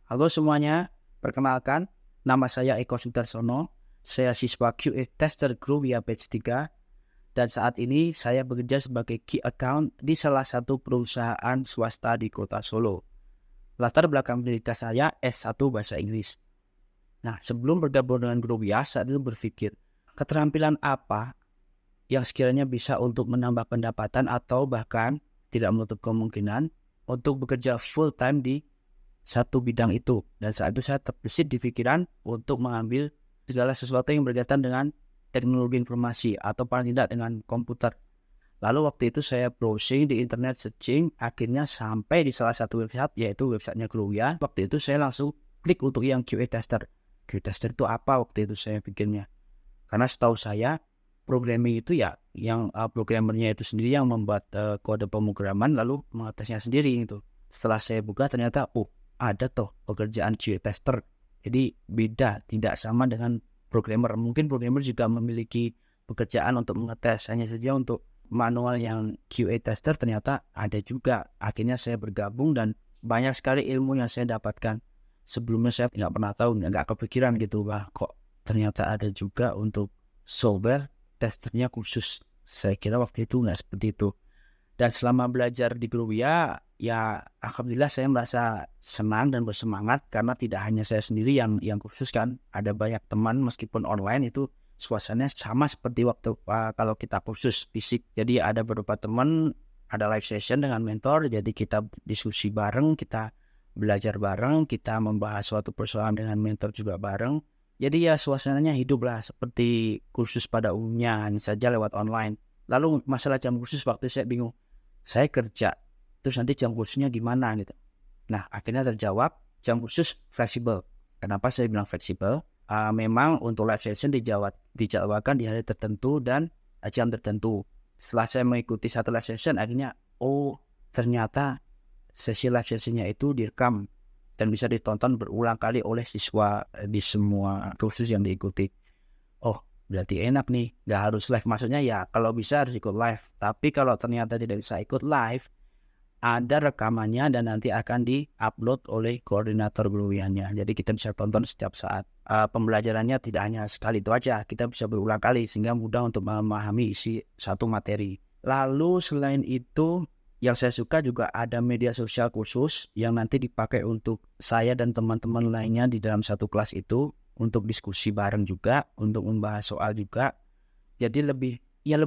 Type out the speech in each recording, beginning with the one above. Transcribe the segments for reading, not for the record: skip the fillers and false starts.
Halo semuanya, perkenalkan, nama saya Eko Sudarsono, saya siswa QA Tester Growia Batch 3, dan saat ini saya bekerja sebagai Key Account di salah satu perusahaan swasta di kota Solo. Latar belakang pendidikan saya S1 Bahasa Inggris. Nah, sebelum bergabung dengan Growia, saat itu berpikir, keterampilan apa yang sekiranya bisa untuk menambah pendapatan atau bahkan tidak menutup kemungkinan untuk bekerja full time di satu bidang itu. Dan saat itu saya terbesit di pikiran untuk mengambil segala sesuatu yang berkaitan dengan teknologi informasi atau paling tidak dengan komputer. Lalu waktu itu saya browsing di internet, searching, akhirnya sampai di salah satu website, yaitu websitenya Growia. Waktu itu saya langsung klik untuk yang QA tester. QA tester itu apa waktu itu saya pikirnya? Karena setahu saya programming itu ya yang programmernya itu sendiri yang membuat kode pemrograman lalu mengatesnya sendiri itu. Setelah saya buka ternyata ada tuh pekerjaan QA tester. Jadi beda, tidak sama dengan programmer. Mungkin programmer juga memiliki pekerjaan untuk mengetes, hanya saja untuk manual yang QA tester ternyata ada juga. Akhirnya saya bergabung dan banyak sekali ilmu yang saya dapatkan. Sebelumnya saya nggak pernah tahu, nggak kepikiran gitu, wah kok ternyata ada juga untuk software testernya khusus. Saya kira waktu itu nggak seperti itu. Dan selama belajar di Growia, ya alhamdulillah saya merasa senang dan bersemangat karena tidak hanya saya sendiri yang khusus kan. Ada banyak teman meskipun online itu suasananya sama seperti waktu kalau kita khusus fisik. Jadi ada beberapa teman, ada live session dengan mentor, jadi kita diskusi bareng, kita belajar bareng, kita membahas suatu persoalan dengan mentor juga bareng. Jadi ya suasananya hidup lah seperti kursus pada umumnya, hanya saja lewat online. Lalu masalah jam kursus waktu saya bingung. Saya kerja, terus nanti jam kursusnya gimana gitu. Nah akhirnya terjawab jam kursus fleksibel. Kenapa saya bilang fleksibel? Memang untuk live session dijadwalkan di hari tertentu dan jam tertentu. Setelah saya mengikuti satu live session, akhirnya ternyata sesi live sessionnya itu direkam dan bisa ditonton berulang kali oleh siswa di semua kursus yang diikuti. Oh, berarti enak nih, nggak harus live. Maksudnya ya kalau bisa harus ikut live. Tapi kalau ternyata tidak bisa ikut live, ada rekamannya dan nanti akan di-upload oleh koordinator Growianya. Jadi kita bisa tonton setiap saat. Pembelajarannya tidak hanya sekali itu aja, kita bisa berulang kali sehingga mudah untuk memahami isi satu materi. Lalu selain itu, yang saya suka juga ada media sosial khusus yang nanti dipakai untuk saya dan teman-teman lainnya di dalam satu kelas itu untuk diskusi bareng juga, untuk membahas soal juga. Jadi lebih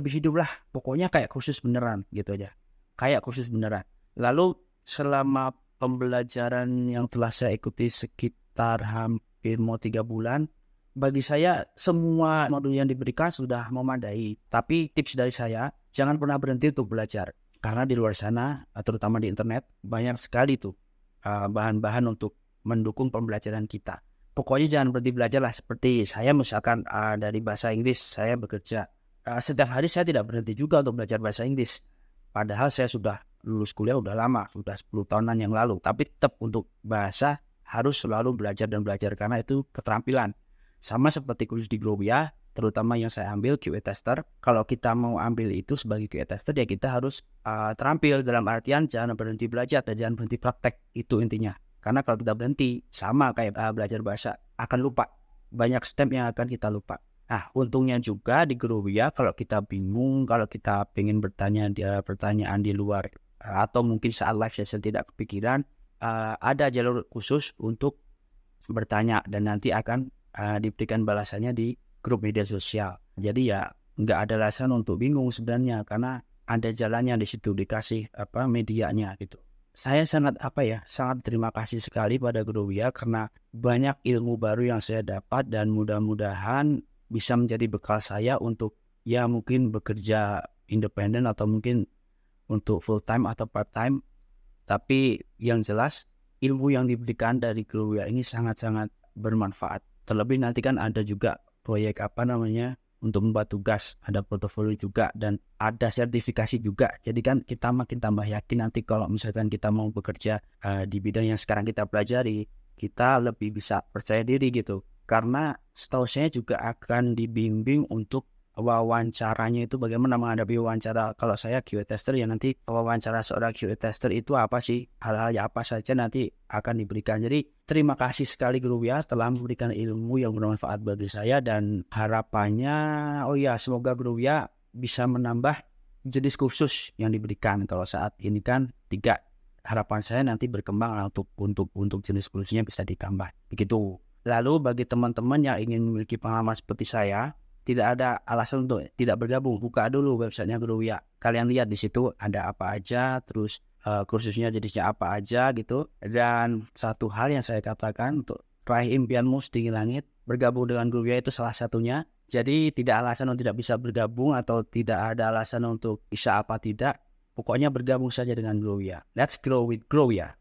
hidup lah. Pokoknya kayak kursus beneran gitu aja. Kayak kursus beneran. Lalu selama pembelajaran yang telah saya ikuti sekitar hampir mau 3 bulan, bagi saya semua modul yang diberikan sudah memadai. Tapi tips dari saya, jangan pernah berhenti untuk belajar. Karena di luar sana, terutama di internet, banyak sekali tuh bahan-bahan untuk mendukung pembelajaran kita. Pokoknya jangan berhenti belajar lah. Seperti saya misalkan dari bahasa Inggris, saya bekerja. Setiap hari saya tidak berhenti juga untuk belajar bahasa Inggris. Padahal saya sudah lulus kuliah udah lama, sudah 10 tahunan yang lalu. Tapi tetap untuk bahasa harus selalu belajar dan belajar karena itu keterampilan. Sama seperti kursus di Growia, terutama yang saya ambil QA tester. Kalau kita mau ambil itu sebagai QA tester ya kita harus terampil dalam artian jangan berhenti belajar dan jangan berhenti praktek. Itu intinya. Karena kalau kita berhenti sama kayak belajar bahasa akan lupa. Banyak step yang akan kita lupa. Nah, untungnya juga di Growia kalau kita bingung, kalau kita pengen bertanya pertanyaan di luar atau mungkin saat live session tidak kepikiran, ada jalur khusus untuk bertanya dan nanti akan diberikan balasannya di grup media sosial. Jadi ya nggak ada alasan untuk bingung sebenarnya karena ada jalannya di situ dikasih medianya gitu. Saya sangat terima kasih sekali pada Growia karena banyak ilmu baru yang saya dapat dan mudah-mudahan bisa menjadi bekal saya untuk ya mungkin bekerja independen atau mungkin untuk full time atau part time. Tapi yang jelas ilmu yang diberikan dari Growia ini sangat-sangat bermanfaat. Terlebih nanti kan ada juga proyek untuk membuat tugas, ada portofolio juga dan ada sertifikasi juga. Jadi kan kita makin tambah yakin nanti kalau misalkan kita mau bekerja di bidang yang sekarang kita pelajari, kita lebih bisa percaya diri gitu. Karena setahu saya juga akan dibimbing untuk wawancaranya itu bagaimana menghadapi wawancara. Kalau saya QA tester ya nanti wawancara seorang QA tester itu apa sih, hal-hal ya apa saja nanti akan diberikan. Jadi terima kasih sekali Guru Wia telah memberikan ilmu yang bermanfaat bagi saya, dan harapannya semoga Guru Wia bisa menambah jenis kursus yang diberikan. Kalau saat ini kan 3, harapan saya nanti berkembang untuk jenis kursusnya bisa ditambah begitu. Lalu bagi teman-teman yang ingin memiliki pengalaman seperti saya, tidak ada alasan untuk tidak bergabung. Buka dulu websitenya Guru Wia. Kalian lihat di situ ada apa aja, terus kursusnya jenisnya apa aja gitu. Dan satu hal yang saya katakan, untuk raih impianmu setinggi langit, bergabung dengan Guru Wia itu salah satunya. Jadi tidak alasan untuk tidak bisa bergabung atau tidak ada alasan untuk bisa apa tidak. Pokoknya bergabung saja dengan Guru Wia. Let's grow with Guru Wia.